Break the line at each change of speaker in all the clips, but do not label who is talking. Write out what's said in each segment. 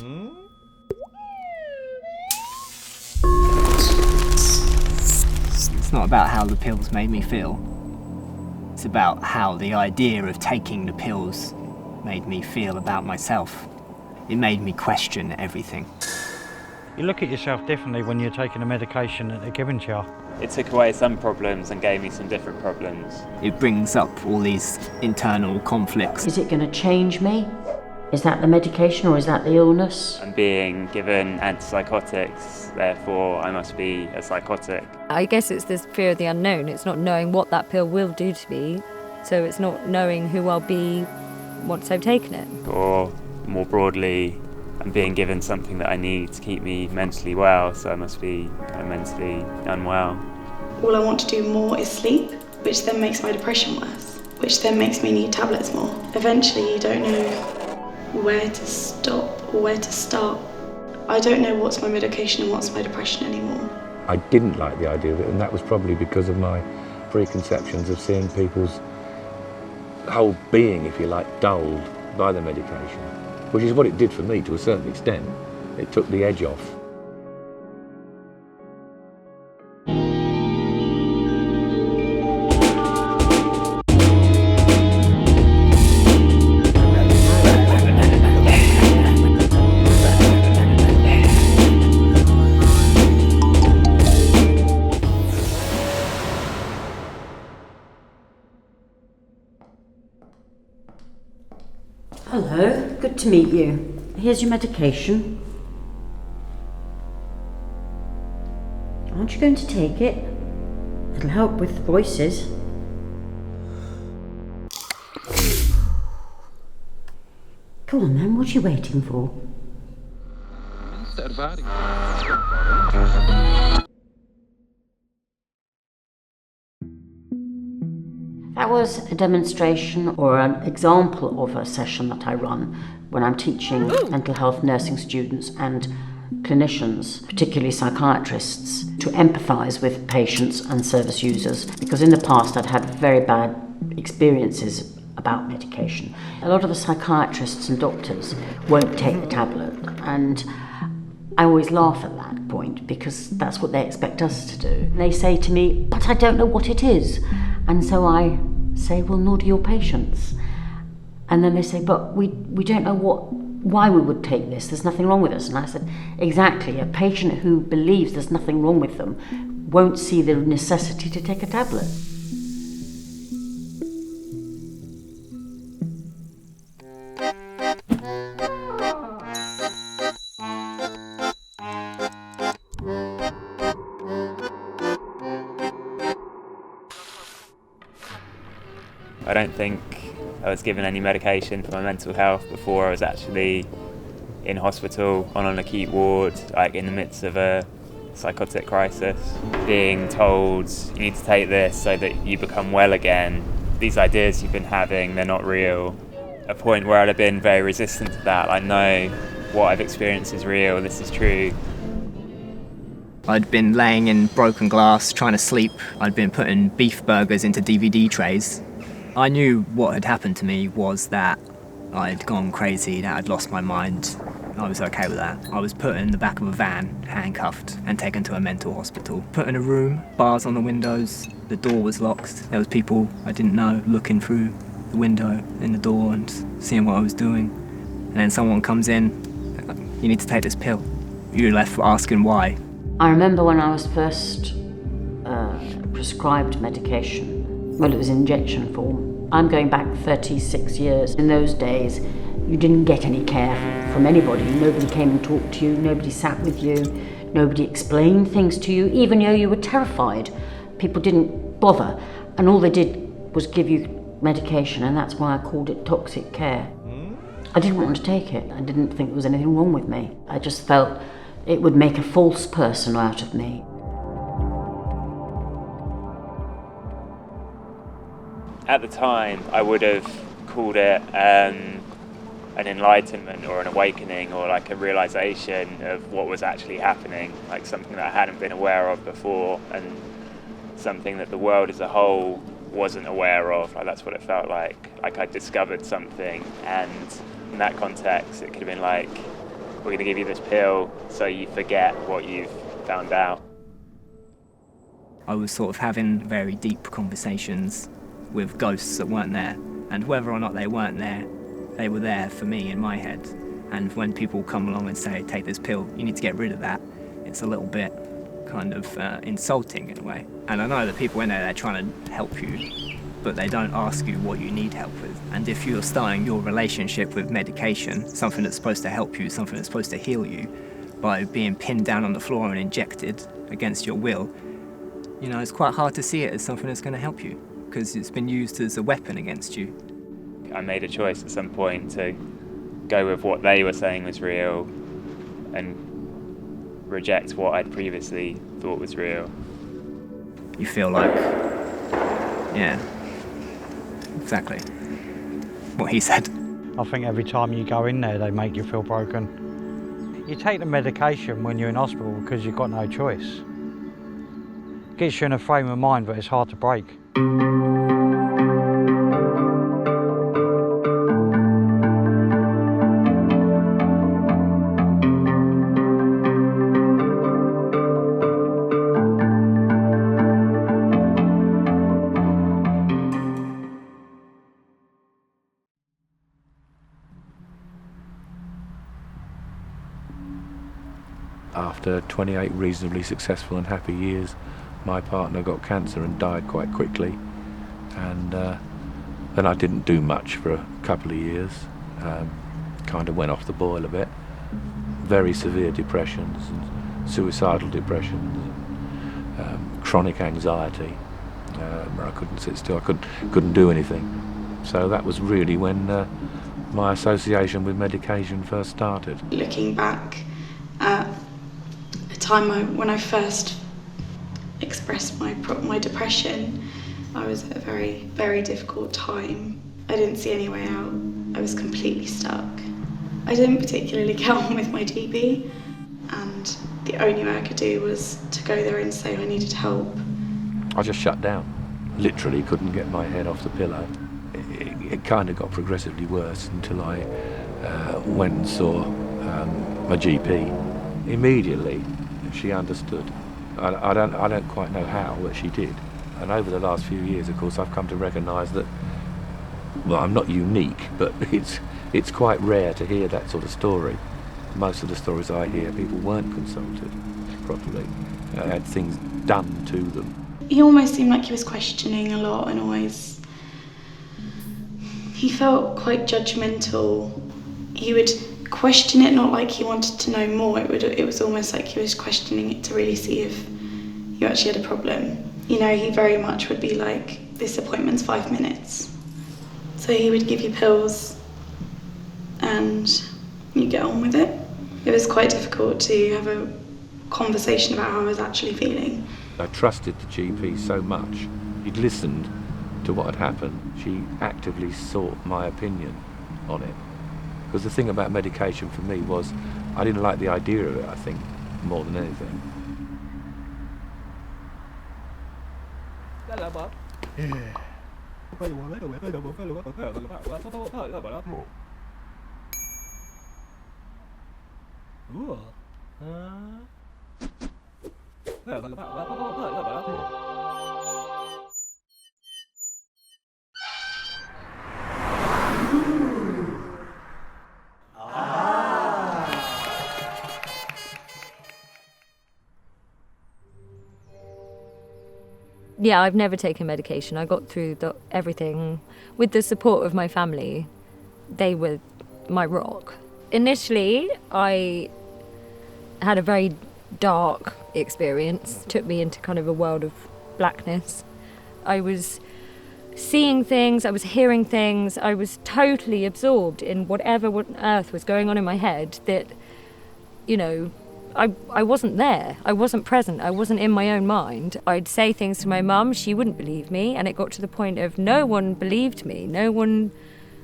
It's not about how the pills made me feel. It's about how the idea of taking the pills made me feel about myself. It made me question everything.
You look at yourself differently when you're taking a medication that they're giving to you.
It took away some problems and gave me some different problems.
It brings up all these internal conflicts.
Is it going to change me? Is that the medication or is that the illness?
I'm being given anti-psychotics, therefore I must be a psychotic.
I guess it's this fear of the unknown. It's not knowing what that pill will do to me, so it's not knowing who I'll be once I've taken it.
Or more broadly, I'm being given something that I need to keep me mentally well, so I must be kind of mentally unwell.
All I want to do more is sleep, which then makes my depression worse, which then makes me need tablets more. Eventually you don't know where to stop or where to start. I don't know what's my medication and what's my depression anymore.
I didn't like the idea of it, and that was probably because of my preconceptions of seeing people's whole being, if you like, dulled by the medication, which is what it did for me to a certain extent. It took the edge off.
Hello, good to meet you. Here's your medication. Aren't you going to take it? It'll help with voices. Go on then, what are you waiting for? That was a demonstration or an example of a session that I run when I'm teaching mental health nursing students and clinicians, particularly psychiatrists, to empathise with patients and service users, because in the past I'd had very bad experiences about medication. A lot of the psychiatrists and doctors won't take the tablet, and I always laugh at that point because that's what they expect us to do. And they say to me, but I don't know what it is. And so I say, well, nor do your patients. And then they say, but we don't know why we would take this. There's nothing wrong with us. And I said, exactly. A patient who believes there's nothing wrong with them won't see the necessity to take a tablet.
I don't think I was given any medication for my mental health before I was actually in hospital on an acute ward, like in the midst of a psychotic crisis. Being told you need to take this so that you become well again. These ideas you've been having, they're not real. A point where I'd have been very resistant to that. I know what I've experienced is real, this is true.
I'd been laying in broken glass, trying to sleep. I'd been putting beef burgers into DVD trays. I knew what had happened to me was that I'd gone crazy, that I'd lost my mind. I was okay with that. I was put in the back of a van, handcuffed, and taken to a mental hospital. Put in a room, bars on the windows, the door was locked. There was people I didn't know looking through the window in the door and seeing what I was doing. And then someone comes in, you need to take this pill. You're left asking why.
I remember when I was first prescribed medication. Well, it was injection form. I'm going back 36 years. In those days, you didn't get any care from anybody. Nobody came and talked to you, nobody sat with you, nobody explained things to you, even though you were terrified. People didn't bother, and all they did was give you medication, and that's why I called it toxic care. I didn't want to take it. I didn't think there was anything wrong with me. I just felt it would make a false person out of me.
At the time, I would have called it an enlightenment or an awakening or like a realization of what was actually happening, like something that I hadn't been aware of before and something that the world as a whole wasn't aware of. Like, that's what it felt like I discovered something, and in that context it could have been like we're going to give you this pill so you forget what you've found out.
I was sort of having very deep conversations with ghosts that weren't there, and whether or not they weren't there, they were there for me in my head. And when people come along and say, take this pill, you need to get rid of that, it's a little bit kind of insulting in a way. And I know that people in there, they're trying to help you, but they don't ask you what you need help with. And if you're starting your relationship with medication, something that's supposed to help you, something that's supposed to heal you, by being pinned down on the floor and injected against your will, you know, it's quite hard to see it as something that's going to help you, because it's been used as a weapon against you.
I made a choice at some point to go with what they were saying was real and reject what I'd previously thought was real.
You feel like, yeah, exactly what he said.
I think every time you go in there, they make you feel broken. You take the medication when you're in hospital because you've got no choice. It gets you in a frame of mind that it's hard to break.
After 28 reasonably successful and happy years, my partner got cancer and died quite quickly, and then I didn't do much for a couple of years, kind of went off the boil a bit. Very severe depressions and suicidal depressions, chronic anxiety, where I couldn't sit still, I couldn't do anything. So that was really when my association with medication first started.
Looking back at a time when I first expressed my depression, I was at a very, very difficult time. I didn't see any way out. I was completely stuck. I didn't particularly get on with my GP, and the only way I could do was to go there and say I needed help.
I just shut down. Literally couldn't get my head off the pillow. It kind of got progressively worse until I went and saw my GP. Immediately, she understood. I don't quite know how, but she did. And over the last few years, of course, I've come to recognise that, well, I'm not unique, but it's quite rare to hear that sort of story. Most of the stories I hear, people weren't consulted properly, had things done to them.
He almost seemed like he was questioning a lot, and always, he felt quite judgmental. He would question it, not like he wanted to know more. It was almost like he was questioning it to really see if you actually had a problem. You know, he very much would be like, this appointment's 5 minutes. So he would give you pills and you get on with it. It was quite difficult to have a conversation about how I was actually feeling.
I trusted the GP so much. He'd listened to what had happened. She actively sought my opinion on it. Because the thing about medication for me was, I didn't like the idea of it, I think, more than anything.
Yeah, I've never taken medication. I got through everything with the support of my family. They were my rock. Initially, I had a very dark experience. It took me into kind of a world of blackness. I was seeing things, I was hearing things, I was totally absorbed in whatever on earth was going on in my head that, you know, I wasn't there, I wasn't present, I wasn't in my own mind. I'd say things to my mum, she wouldn't believe me, and it got to the point of no one believed me, no one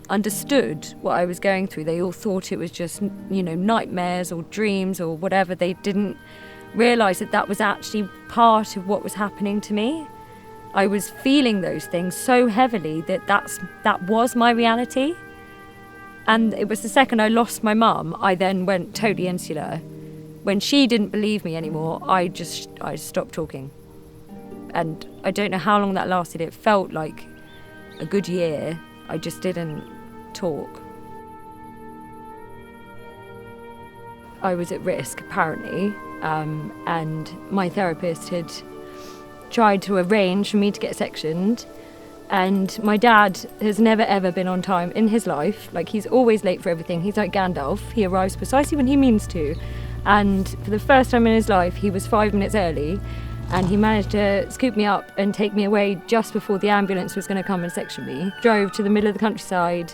understood what I was going through. They all thought it was just, you know, nightmares or dreams or whatever. They didn't realise that that was actually part of what was happening to me. I was feeling those things so heavily that that was my reality. And it was the second I lost my mum, I then went totally insular. When she didn't believe me anymore, I stopped talking. And I don't know how long that lasted. It felt like a good year. I just didn't talk. I was at risk, apparently, and my therapist had tried to arrange for me to get sectioned. And my dad has never ever been on time in his life. Like, he's always late for everything. He's like Gandalf. He arrives precisely when he means to. And for the first time in his life, he was 5 minutes early, and he managed to scoop me up and take me away just before the ambulance was going to come and section me. Drove to the middle of the countryside,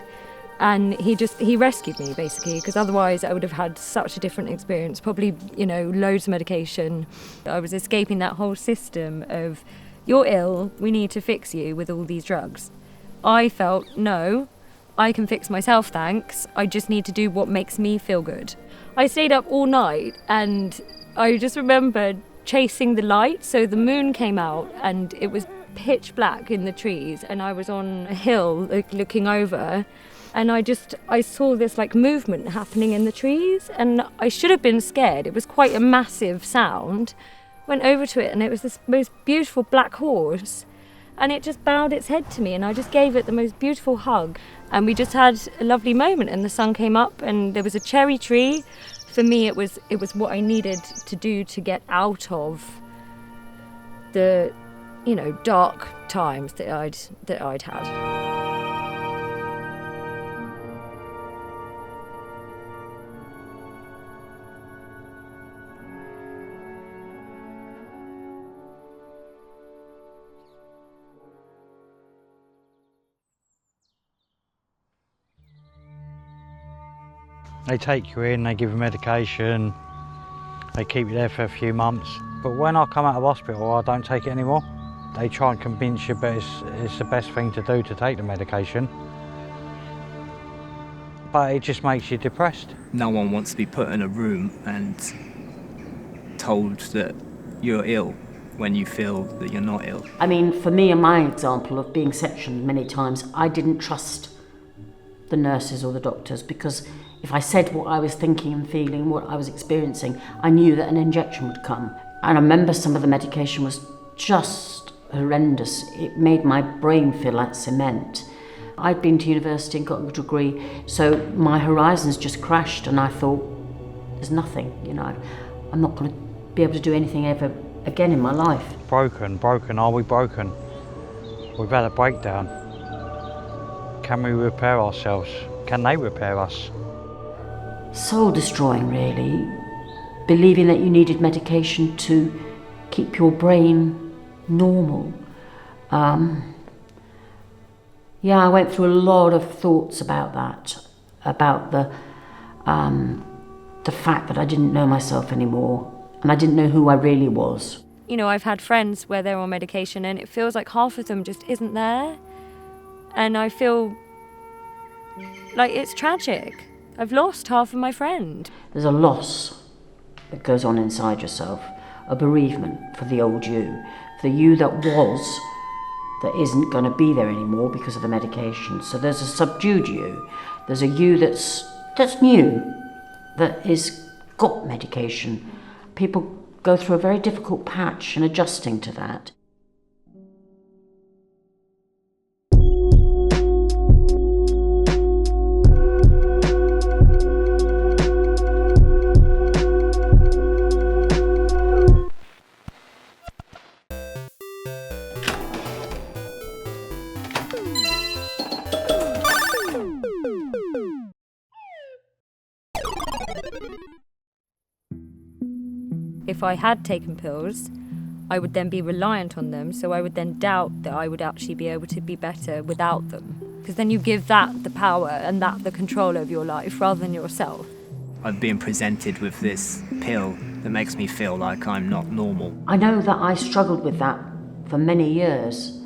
and he rescued me, basically, because otherwise I would have had such a different experience. Probably, loads of medication. I was escaping that whole system of, you're ill, we need to fix you with all these drugs. I felt, no, I can fix myself, thanks. I just need to do what makes me feel good. I stayed up all night, and I just remembered chasing the light. So the moon came out and it was pitch black in the trees, and I was on a hill looking over, and I saw this movement happening in the trees, and I should have been scared. It was quite a massive sound. Went over to it, and it was this most beautiful black horse, and it just bowed its head to me, and I just gave it the most beautiful hug, and we just had a lovely moment. And the sun came up, and there was a cherry tree. For me, it was what I needed to do to get out of the dark times that I'd had.
They take you in, they give you medication, they keep you there for a few months. But when I come out of hospital, I don't take it anymore. They try and convince you, but it's the best thing to do to take the medication. But it just makes you depressed.
No one wants to be put in a room and told that you're ill when you feel that you're not ill.
I mean, for me, in my example of being sectioned many times, I didn't trust the nurses or the doctors, because if I said what I was thinking and feeling, what I was experiencing, I knew that an injection would come. And I remember some of the medication was just horrendous. It made my brain feel like cement. I'd been to university and got a degree, so my horizons just crashed, and I thought, there's nothing, I'm not going to be able to do anything ever again in my life.
Broken, are we broken? We've had a breakdown. Can we repair ourselves? Can they repair us?
Soul destroying, really. Believing that you needed medication to keep your brain normal. I went through a lot of thoughts about that, about the fact that I didn't know myself anymore, and I didn't know who I really was.
I've had friends where they're on medication, and it feels like half of them just isn't there. And I feel like it's tragic. I've lost half of my friend.
There's a loss that goes on inside yourself, a bereavement for the old you, for the you that was, that isn't going to be there anymore because of the medication. So there's a subdued you. There's a you that's new, that is got medication. People go through a very difficult patch in adjusting to that.
If I had taken pills, I would then be reliant on them, so I would then doubt that I would actually be able to be better without them. Because then you give that the power and that the control of your life rather than yourself.
I'm being presented with this pill that makes me feel like I'm not normal.
I know that I struggled with that for many years.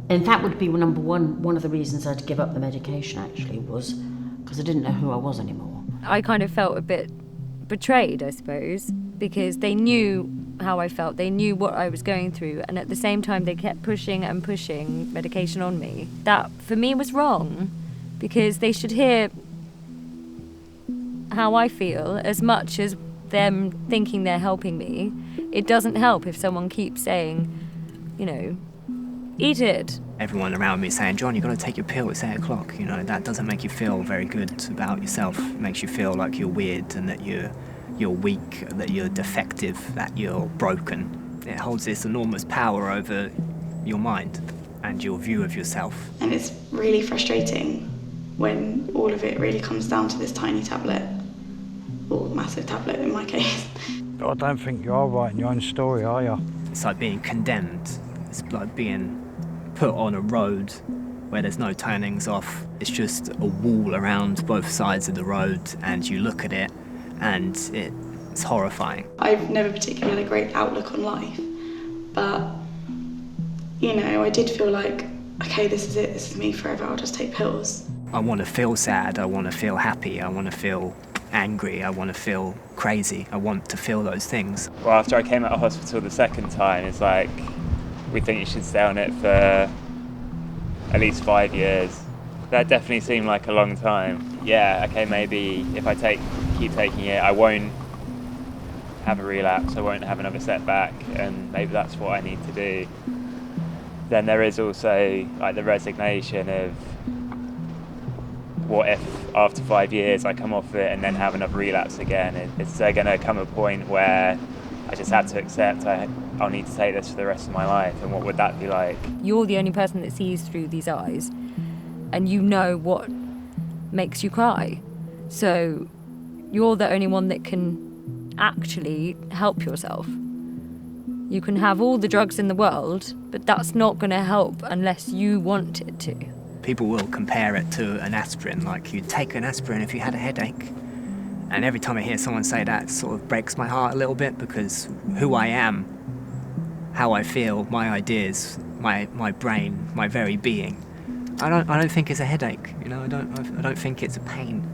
And that would be number one of the reasons I had to give up the medication, actually, was because I didn't know who I was anymore.
I kind of felt a bit betrayed, I suppose, because they knew how I felt, they knew what I was going through, and at the same time they kept pushing and pushing medication on me. That, for me, was wrong, because they should hear how I feel as much as them thinking they're helping me. It doesn't help if someone keeps saying, you know, eat it.
Everyone around me saying, John, you've got to take your pill, it's 8 o'clock. You know, that doesn't make you feel very good about yourself. It makes you feel like you're weird and that you're weak, that you're defective, that you're broken. It holds this enormous power over your mind and your view of yourself.
And it's really frustrating when all of it really comes down to this tiny tablet, or massive tablet in my case.
I don't think you are writing your own story, are you?
It's like being condemned. It's like being put on a road where there's no turnings off. It's just a wall around both sides of the road, and you look at it and it's horrifying.
I've never particularly had a great outlook on life, but you know, I did feel like, okay, this is it, this is me forever, I'll just take pills.
I want to feel sad, I want to feel happy, I want to feel angry, I want to feel crazy, I want to feel those things.
Well, after I came out of hospital the second time, it's like, we think you should stay on it for at least 5 years. That definitely seemed like a long time. Yeah, okay, maybe if I keep taking it, I won't have a relapse, I won't have another setback, and maybe that's what I need to do. Then there is also like the resignation of, what if after 5 years I come off it and then have another relapse again? Is there going to come a point where I just had to accept I'll need to take this for the rest of my life, and what would that be like?
You're the only person that sees through these eyes, and you know what makes you cry. So you're the only one that can actually help yourself. You can have all the drugs in the world, but that's not going to help unless you want it to.
People will compare it to an aspirin, like you'd take an aspirin if you had a headache. And every time I hear someone say that, it sort of breaks my heart a little bit, because who I am, how I feel, my ideas, my brain, my very being, I don't think it's a headache. You know, I don't think it's a pain.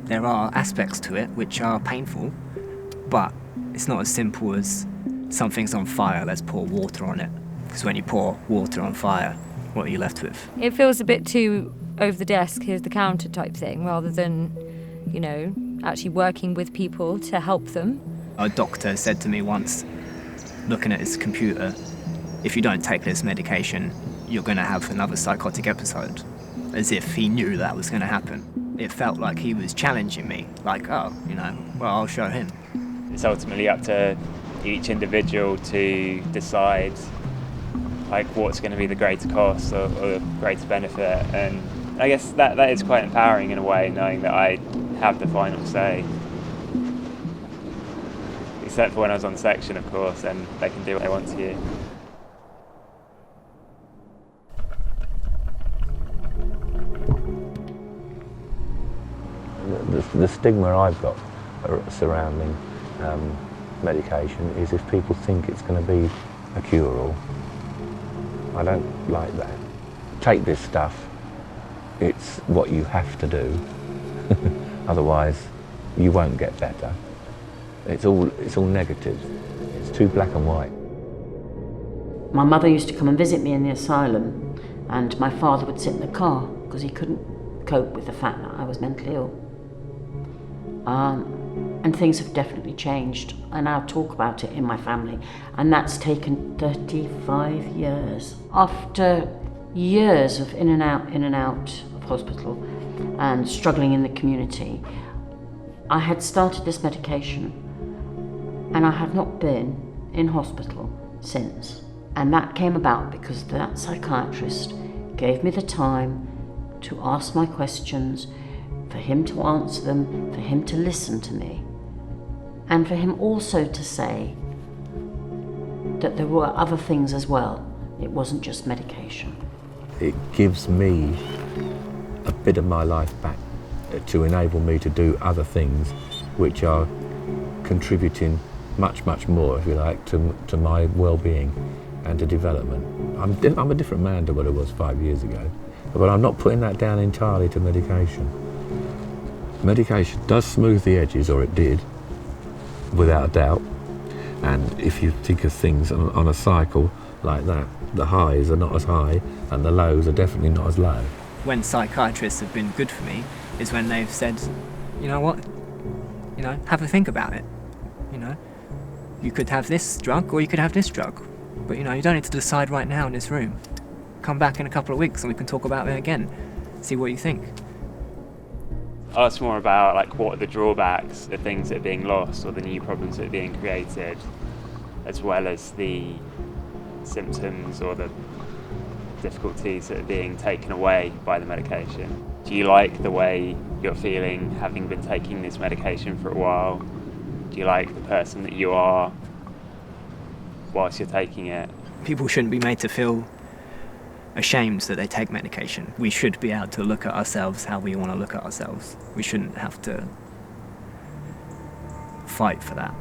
There are aspects to it which are painful, but it's not as simple as something's on fire, let's pour water on it. Because when you pour water on fire, what are you left with?
It feels a bit too over the desk, here's the counter type thing, rather than, you know, actually working with people to help them.
A doctor said to me once, looking at his computer, if you don't take this medication, you're going to have another psychotic episode. As if he knew that was going to happen. It felt like he was challenging me, like, oh, you know, well, I'll show him.
It's ultimately up to each individual to decide like what's going to be the greater cost or the greater benefit, and I guess that is quite empowering in a way, knowing that I have the final say. Except for when I was on section, of course, and they can do what they want to you.
The stigma I've got surrounding medication is if people think it's going to be a cure-all. I don't like that. Take this stuff, it's what you have to do, otherwise you won't get better. It's all negative. It's too black and white.
My mother used to come and visit me in the asylum, and my father would sit in the car because he couldn't cope with the fact that I was mentally ill. And things have definitely changed. I now talk about it in my family, and that's taken 35 years. After years of in and out of hospital and struggling in the community, I had started this medication, and I have not been in hospital since. And that came about because that psychiatrist gave me the time to ask my questions, for him to answer them, for him to listen to me, and for him also to say that there were other things as well. It wasn't just medication.
It gives me a bit of my life back to enable me to do other things which are contributing much, much more, if you like, to my well-being and to development. I'm a different man to what I was 5 years ago, but I'm not putting that down entirely to medication. Medication does smooth the edges, or it did, without a doubt. And if you think of things on a cycle like that, the highs are not as high and the lows are definitely not as low.
When psychiatrists have been good for me is when they've said, you know what? You know, have a think about it. You know, you could have this drug or you could have this drug. But, you know, you don't need to decide right now in this room. Come back in a couple of weeks and we can talk about it again. See what you think.
I asked more about like what are the drawbacks, the things that are being lost or the new problems that are being created, as well as the symptoms or the difficulties that are being taken away by the medication. Do you like the way you're feeling having been taking this medication for a while? Do you like the person that you are whilst you're taking it?
People shouldn't be made to feel ashamed that they take medication. We should be able to look at ourselves how we want to look at ourselves. We shouldn't have to fight for that.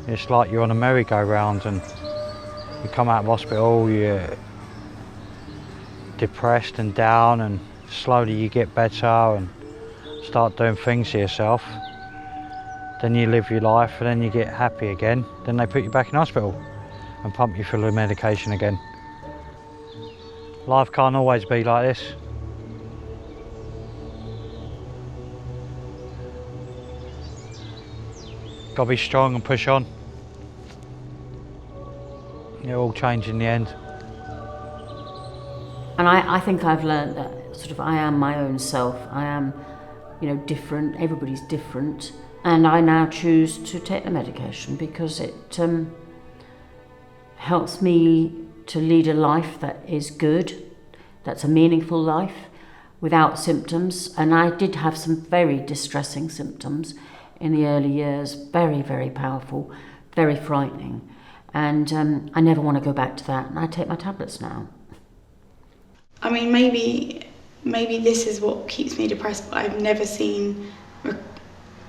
It's like you're on a merry-go-round and you come out of hospital, you're depressed and down, and slowly you get better and start doing things to yourself. Then you live your life and then you get happy again. Then they put you back in hospital and pump you full of medication again. Life can't always be like this. Got to be strong and push on. It'll all change in the end.
And I think I've learned that sort of I am my own self. I am, you know, different. Everybody's different. And I now choose to take the medication because it helps me to lead a life that is good, that's a meaningful life, without symptoms. And I did have some very distressing symptoms in the early years, very, very powerful, very frightening. And I never want to go back to that, and I take my tablets now.
I mean, maybe this is what keeps me depressed, but I've never seen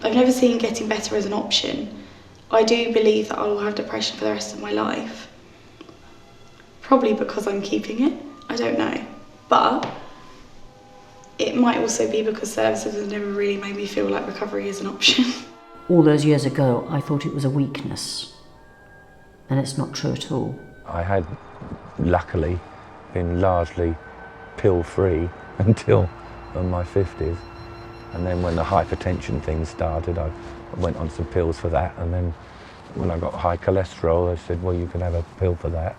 getting better as an option. I do believe that I will have depression for the rest of my life. Probably because I'm keeping it, I don't know. But it might also be because services have never really made me feel like recovery is an option.
All those years ago, I thought it was a weakness, and it's not true at all.
I had, luckily, been largely pill-free until my 50s. And then when the hypertension thing started, I went on some pills for that. And then when I got high cholesterol, they said, well, you can have a pill for that.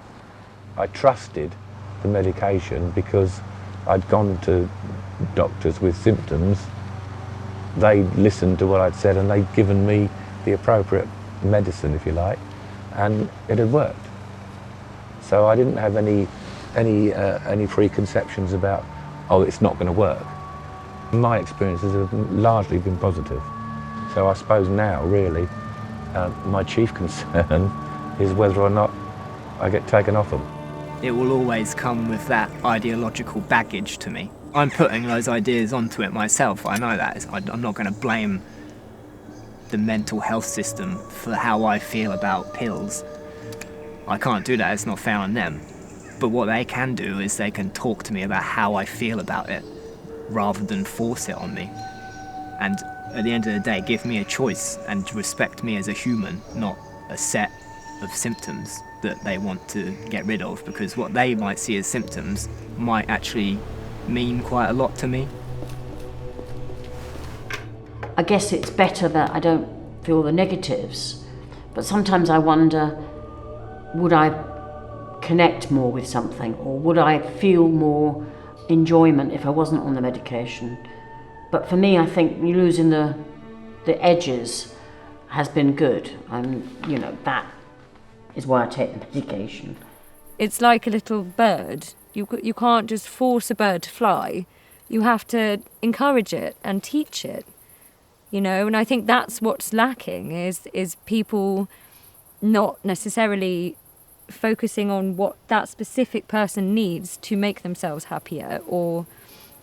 I trusted the medication because I'd gone to doctors with symptoms. They listened to what I'd said and they'd given me the appropriate medicine, if you like, and it had worked. So I didn't have any preconceptions about, oh, it's not going to work. My experiences have largely been positive. So I suppose now, really, my chief concern is whether or not I get taken off them.
It will always come with that ideological baggage to me. I'm putting those ideas onto it myself, I know that. I'm not going to blame the mental health system for how I feel about pills. I can't do that, it's not fair on them. But what they can do is they can talk to me about how I feel about it, rather than force it on me. And at the end of the day, give me a choice and respect me as a human, not a set of symptoms that they want to get rid of, because what they might see as symptoms might actually mean quite a lot to me.
I guess it's better that I don't feel the negatives, but sometimes I wonder, would I connect more with something, or would I feel more enjoyment if I wasn't on the medication? But for me, I think losing the edges has been good, and you know, that is why I take the medication.
It's like a little bird. You can't just force a bird to fly. You have to encourage it and teach it, you know. And I think that's what's lacking is people not necessarily focusing on what that specific person needs to make themselves happier, or,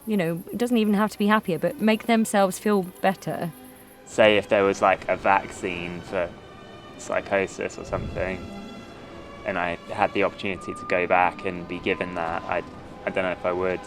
you know, it doesn't even have to be happier, but make themselves feel better.
Say if there was like a vaccine for psychosis or something, and I had the opportunity to go back and be given that, I'd I don't know if I would.